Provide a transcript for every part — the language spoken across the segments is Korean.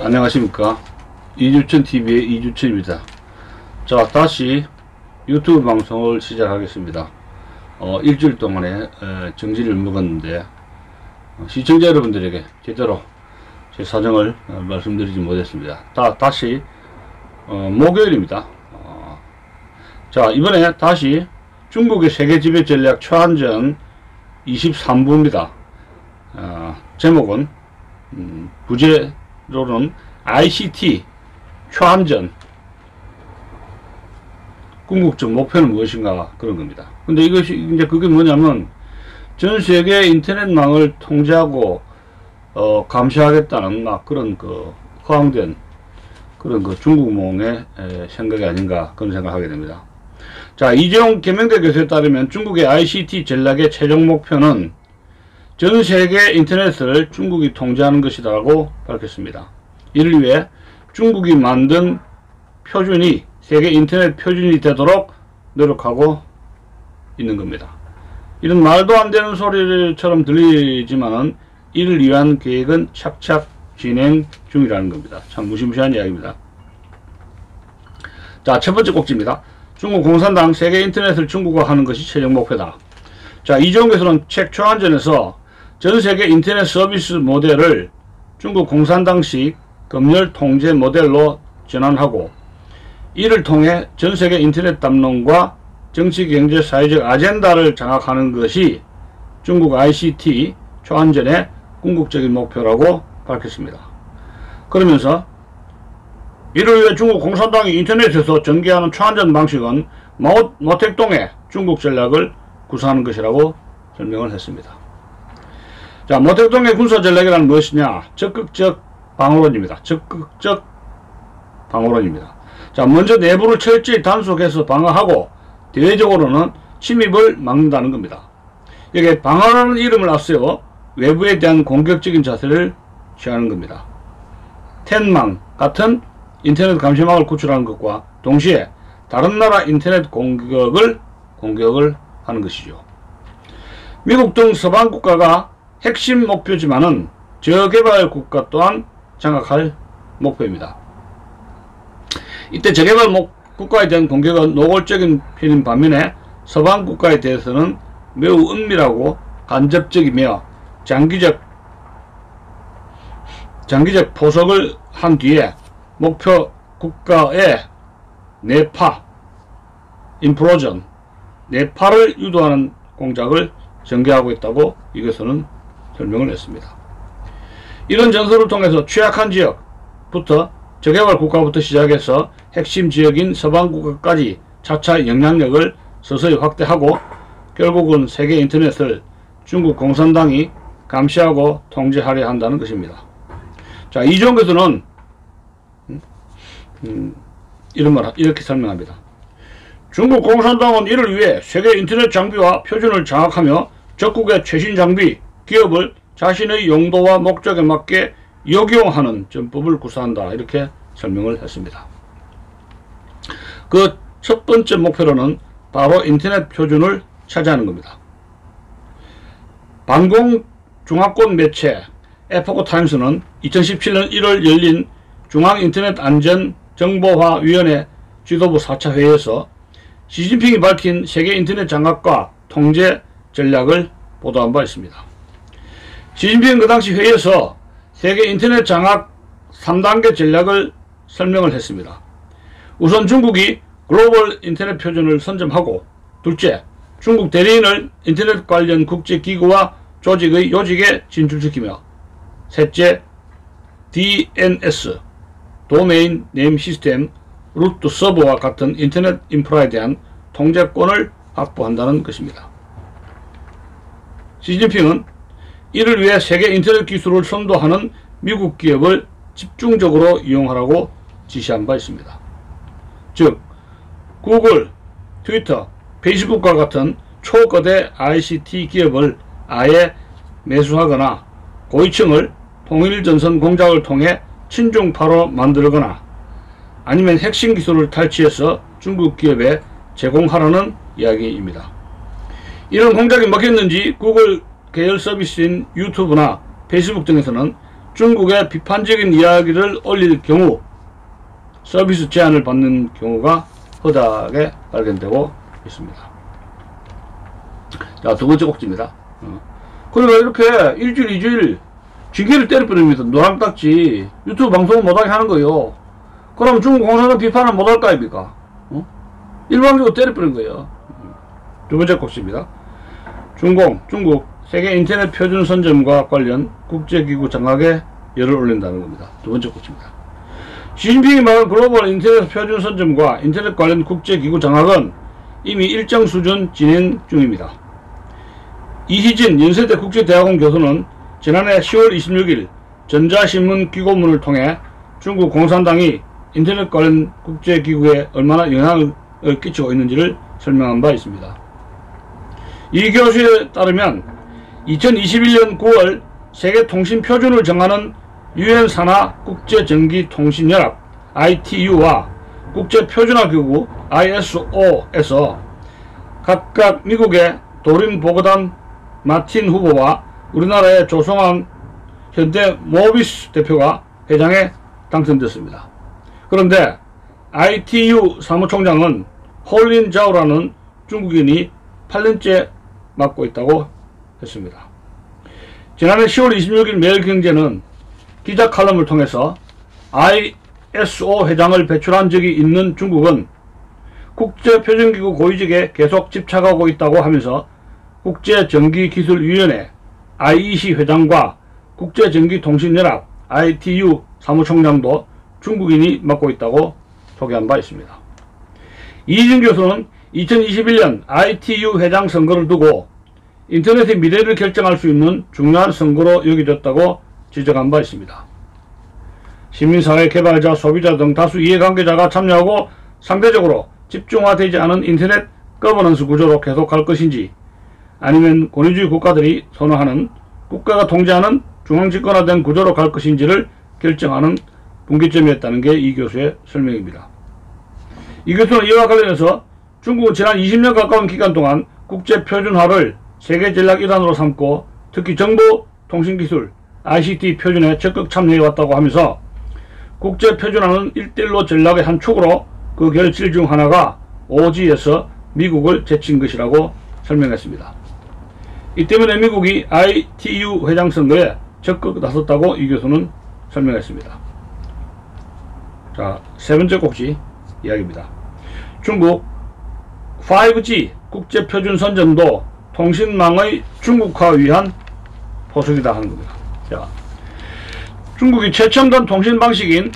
안녕하십니까. 이주천TV의 이주천입니다. 자, 다시 유튜브 방송을 시작하겠습니다. 일주일 동안에 정지를 먹었는데 시청자 여러분들에게 제대로 제 사정을 말씀드리지 못했습니다. 다시 목요일입니다. 자, 이번에 다시 중국의 세계 지배 전략 초안전 23부입니다. 제목은 부제로는 ICT 초안전 궁극적 목표는 무엇인가 그런 겁니다. 근데 이것이 이제 그게 뭐냐면 전 세계 인터넷망을 통제하고 감시하겠다는 막 그런 그 허황된 그런 그 중국몽의 생각이 아닌가 그런 생각을 하게 됩니다. 자, 이재용 계명대 교수에 따르면 중국의 ICT 전략의 최종 목표는 전 세계 인터넷을 중국이 통제하는 것이라고 밝혔습니다. 이를 위해 중국이 만든 표준이 세계 인터넷 표준이 되도록 노력하고 있는 겁니다. 이런 말도 안 되는 소리처럼 들리지만은 이를 위한 계획은 착착 진행 중이라는 겁니다. 참 무시무시한 이야기입니다. 자, 첫 번째 꼭지입니다. 중국 공산당 세계 인터넷을 중국화하는 것이 최종 목표다. 자, 이재용 교수는 책 초안전에서 전 세계 인터넷 서비스 모델을 중국 공산당식 검열 통제 모델로 전환하고 이를 통해 전 세계 인터넷 담론과 정치, 경제, 사회적 아젠다를 장악하는 것이 중국 ICT 초안전의 궁극적인 목표라고 밝혔습니다. 그러면서 이를 위해 중국 공산당이 인터넷에서 전개하는 초안전 방식은 모택동의 중국 전략을 구사하는 것이라고 설명을 했습니다. 자, 모택동의 군사 전략이란 무엇이냐? 적극적 방어론입니다. 적극적 방어론입니다. 자, 먼저 내부를 철저히 단속해서 방어하고 대외적으로는 침입을 막는다는 겁니다. 여기에 방어라는 이름을 앞세워 외부에 대한 공격적인 자세를 취하는 겁니다. 텐망 같은 인터넷 감시망을 구축하는 것과 동시에 다른 나라 인터넷 공격을 하는 것이죠. 미국 등 서방 국가가 핵심 목표지만은 저개발 국가 또한 장악할 목표입니다. 이때 저개발 국가에 대한 공격은 노골적인 편인 반면에 서방 국가에 대해서는 매우 은밀하고 간접적이며 장기적 포석을 한 뒤에 목표 국가의 내파, 인프로전, 내파를 유도하는 공작을 전개하고 있다고 이것은 설명을 했습니다. 이런 전술을 통해서 취약한 지역부터 저개발 국가부터 시작해서 핵심 지역인 서방 국가까지 차차 영향력을 서서히 확대하고 결국은 세계 인터넷을 중국 공산당이 감시하고 통제하려 한다는 것입니다. 자, 이재용 교수는 이렇게 설명합니다. 중국 공산당은 이를 위해 세계 인터넷 장비와 표준을 장악하며 적국의 최신 장비, 기업을 자신의 용도와 목적에 맞게 역용하는 전법을 구사한다. 이렇게 설명을 했습니다. 그 첫 번째 목표로는 바로 인터넷 표준을 차지하는 겁니다. 반공 중화권 매체 에포크 타임스는 2017년 1월 열린 중앙인터넷안전정보화위원회 지도부 4차 회의에서 시진핑이 밝힌 세계 인터넷 장악과 통제 전략을 보도한 바 있습니다. 시진핑은 그 당시 회의에서 세계 인터넷 장악 3단계 전략을 설명을 했습니다. 우선 중국이 글로벌 인터넷 표준을 선점하고, 둘째, 중국 대리인을 인터넷 관련 국제기구와 조직의 요직에 진출시키며, 셋째, DNS, 도메인 네임 시스템, 루트 서버와 같은 인터넷 인프라에 대한 통제권을 확보한다는 것입니다. 시진핑은 이를 위해 세계 인터넷 기술을 선도하는 미국 기업을 집중적으로 이용하라고 지시한 바 있습니다. 즉, 구글, 트위터, 페이스북과 같은 초거대 ICT 기업을 아예 매수하거나 고위층을 통일전선 공작을 통해 친중파로 만들거나 아니면 핵심 기술을 탈취해서 중국 기업에 제공하라는 이야기입니다. 이런 공작이 먹혔는지 구글 계열 서비스인 유튜브나 페이스북 등에서는 중국의 비판적인 이야기를 올릴 경우 서비스 제한을 받는 경우가 허다하게 발견되고 있습니다. 자, 두 번째 꼭지입니다. 그러니까 이렇게 일주일, 이주일 징계를 때려버립니다. 노랑딱지 유튜브 방송을 못하게 하는 거예요. 그럼 중국 공산당 비판을 못할까 입니까? 일방적으로 때려버린 거예요. 두 번째 꼭지입니다. 중국 세계 인터넷 표준 선점과 관련 국제기구 장악에 열을 올린다는 겁니다. 두 번째 꼭지입니다. 시진핑이 말한 글로벌 인터넷 표준 선점과 인터넷 관련 국제기구 장악은 이미 일정 수준 진행 중입니다. 이희진 연세대 국제대학원 교수는 지난해 10월 26일 전자신문 기고문을 통해 중국 공산당이 인터넷 관련 국제기구에 얼마나 영향을 끼치고 있는지를 설명한 바 있습니다. 이 교수에 따르면 2021년 9월 세계통신표준을 정하는 유엔 산하 국제전기통신연합 ITU와 국제표준화기구 ISO에서 각각 미국의 도린 보거단 마틴 후보와 우리나라의 조성환 현대모비스 대표가 회장에 당선됐습니다. 그런데 ITU 사무총장은 홀린 자오라는 중국인이 8년째 맡고 있다고 했습니다. 지난해 10월 26일 매일경제는 기자 칼럼을 통해서 ISO 회장을 배출한 적이 있는 중국은 국제표준기구 고위직에 계속 집착하고 있다고 하면서 국제전기기술위원회 IEC 회장과 국제전기통신연합 ITU 사무총장도 중국인이 맡고 있다고 소개한 바 있습니다. 이희진 교수는 2021년 ITU 회장 선거를 두고 인터넷의 미래를 결정할 수 있는 중요한 선거로 여겨졌다고 지적한 바 있습니다. 시민사회, 개발자, 소비자 등 다수 이해관계자가 참여하고 상대적으로 집중화되지 않은 인터넷 거버넌스 구조로 계속할 것인지 아니면 권위주의 국가들이 선호하는 국가가 통제하는 중앙집권화된 구조로 갈 것인지를 결정하는 분기점이었다는 게 이 교수의 설명입니다. 이 교수는 이와 관련해서 중국은 지난 20년 가까운 기간 동안 국제표준화를 세계 전략 일환으로 삼고 특히 정보통신기술 ICT 표준에 적극 참여해왔다고 하면서 국제표준화는 1대1로 전략의 한 축으로 그 결실 중 하나가 오지에서 미국을 제친 것이라고 설명했습니다. 이 때문에 미국이 ITU 회장 선거에 적극 나섰다고 이 교수는 설명했습니다. 자, 세 번째 꼭지 이야기입니다. 중국 5G 국제표준 선점도 통신망의 중국화 위한 포석이다 하는 겁니다. 자, 중국이 최첨단 통신 방식인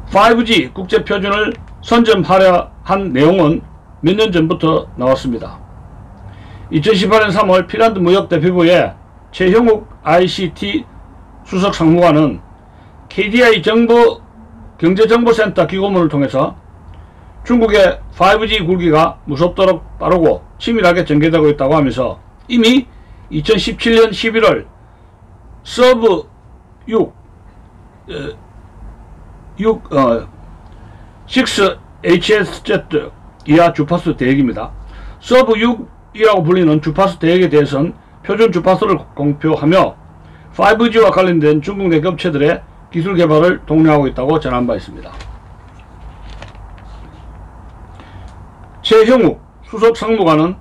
5G 국제표준을 선점하려 한 내용은 몇 년 전부터 나왔습니다. 2018년 3월 핀란드 무역대표부의 최형욱 ICT 수석상무관은 KDI 경제정보센터 기고문을 통해서 중국의 5G 굴기가 무섭도록 빠르고 치밀하게 전개되고 있다고 하면서 이미 2017년 11월 서브 6HSZ 이하 주파수 대역입니다. 서브 6이라고 불리는 주파수 대역에 대해서는 표준 주파수를 공표하며 5G와 관련된 중국 내 업체들의 기술 개발을 독려하고 있다고 전한 바 있습니다. 최형욱 수석 상무관은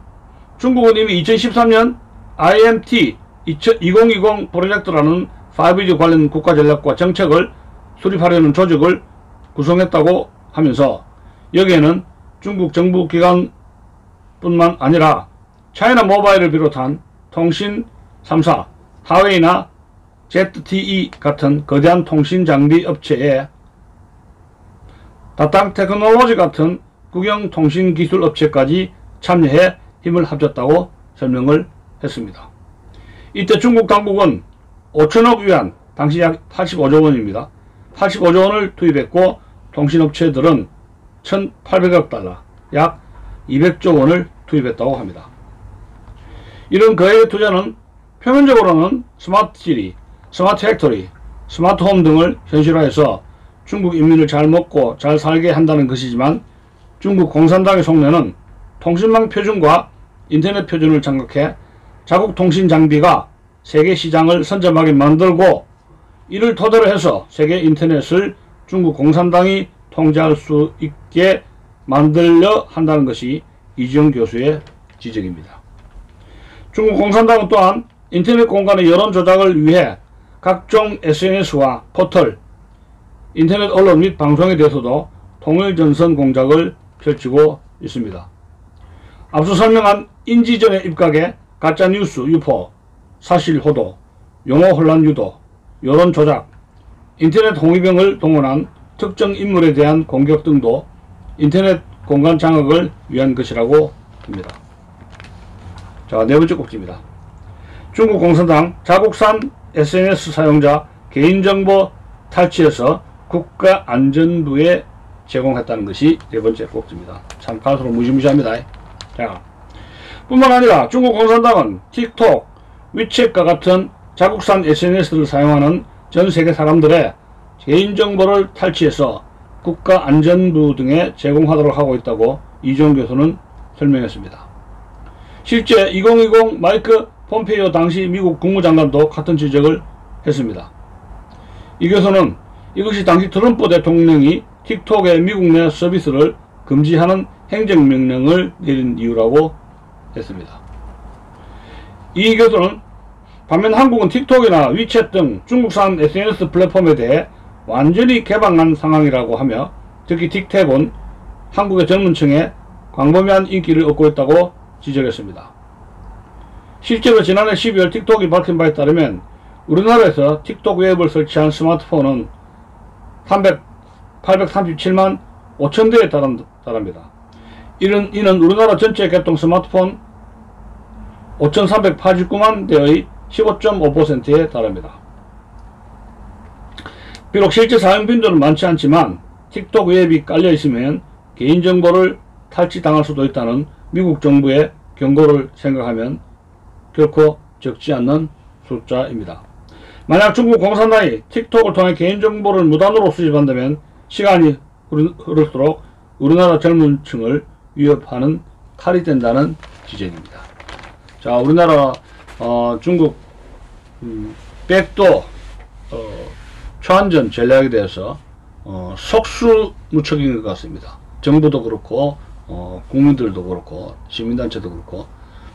중국은 이미 2013년 IMT 2020 프로젝트라는 5G 관련 국가 전략과 정책을 수립하려는 조직을 구성했다고 하면서 여기에는 중국 정부 기관뿐만 아니라 차이나 모바일을 비롯한 통신 3사, 하웨이나 ZTE 같은 거대한 통신 장비 업체에 다땅 테크놀로지 같은 국영 통신 기술 업체까지 참여해 힘을 합쳤다고 설명을 했습니다. 이때 중국 당국은 5천억 위안, 당시 약 85조 원입니다. 85조 원을 투입했고 통신업체들은 1,800억 달러, 약 200조 원을 투입했다고 합니다. 이런 거액의 투자는 표면적으로는 스마트시티, 스마트 팩토리, 스마트홈 등을 현실화해서 중국 인민을 잘 먹고 잘 살게 한다는 것이지만 중국 공산당의 속내는 통신망 표준과 인터넷 표준을 장악해 자국 통신 장비가 세계 시장을 선점하게 만들고 이를 토대로 해서 세계 인터넷을 중국 공산당이 통제할 수 있게 만들려 한다는 것이 이지영 교수의 지적입니다. 중국 공산당은 또한 인터넷 공간의 여론 조작을 위해 각종 SNS와 포털, 인터넷 언론 및 방송에 대해서도 통일전선 공작을 펼치고 있습니다. 앞서 설명한 인지전의 입각에 가짜뉴스 유포, 사실 호도, 용어 혼란 유도, 여론 조작, 인터넷 홍위병을 동원한 특정 인물에 대한 공격 등도 인터넷 공간 장악을 위한 것이라고 합니다. 자, 네 번째 꼭지입니다. 중국 공산당 자국산 SNS 사용자 개인정보 탈취해서 국가안전부에 제공했다는 것이 네 번째 꼭지입니다. 참 갈수록 무시무시합니다. 자, 뿐만 아니라 중국 공산당은 틱톡, 위챗과 같은 자국산 SNS를 사용하는 전 세계 사람들의 개인정보를 탈취해서 국가안전부 등에 제공하도록 하고 있다고 이지영 교수는 설명했습니다. 실제 2020 마이크 폼페이오 당시 미국 국무장관도 같은 지적을 했습니다. 이 교수는 이것이 당시 트럼프 대통령이 틱톡의 미국 내 서비스를 금지하는 행정명령을 내린 이유라고 했습니다. 이 교수는 반면 한국은 틱톡이나 위챗 등 중국산 SNS 플랫폼에 대해 완전히 개방한 상황이라고 하며 특히 틱톡은 한국의 젊은층에 광범위한 인기를 얻고 있다고 지적했습니다. 실제로 지난해 12월 틱톡이 밝힌 바에 따르면 우리나라에서 틱톡 웹을 설치한 스마트폰은 837만 5천 대에 달합니다. 이는 우리나라 전체 개통 스마트폰 5,389만 대의 15.5%에 달합니다. 비록 실제 사용 빈도는 많지 않지만 틱톡 웹이 깔려 있으면 개인정보를 탈취당할 수도 있다는 미국 정부의 경고를 생각하면 결코 적지 않는 숫자입니다. 만약 중국 공산당이 틱톡을 통해 개인정보를 무단으로 수집한다면 시간이 흐를수록 우리나라 젊은 층을 위협하는 칼이 된다는 지적입니다. 자, 우리나라 중국 백도 초안전 전략에 대해서 속수무책인 것 같습니다. 정부도 그렇고 국민들도 그렇고 시민단체도 그렇고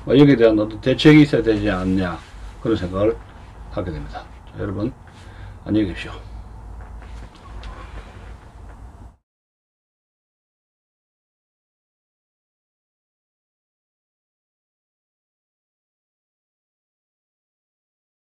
여기에 대한 어떤 대책이 있어야 되지 않냐 그런 생각을 하게 됩니다. 자, 여러분 안녕히 계십시오.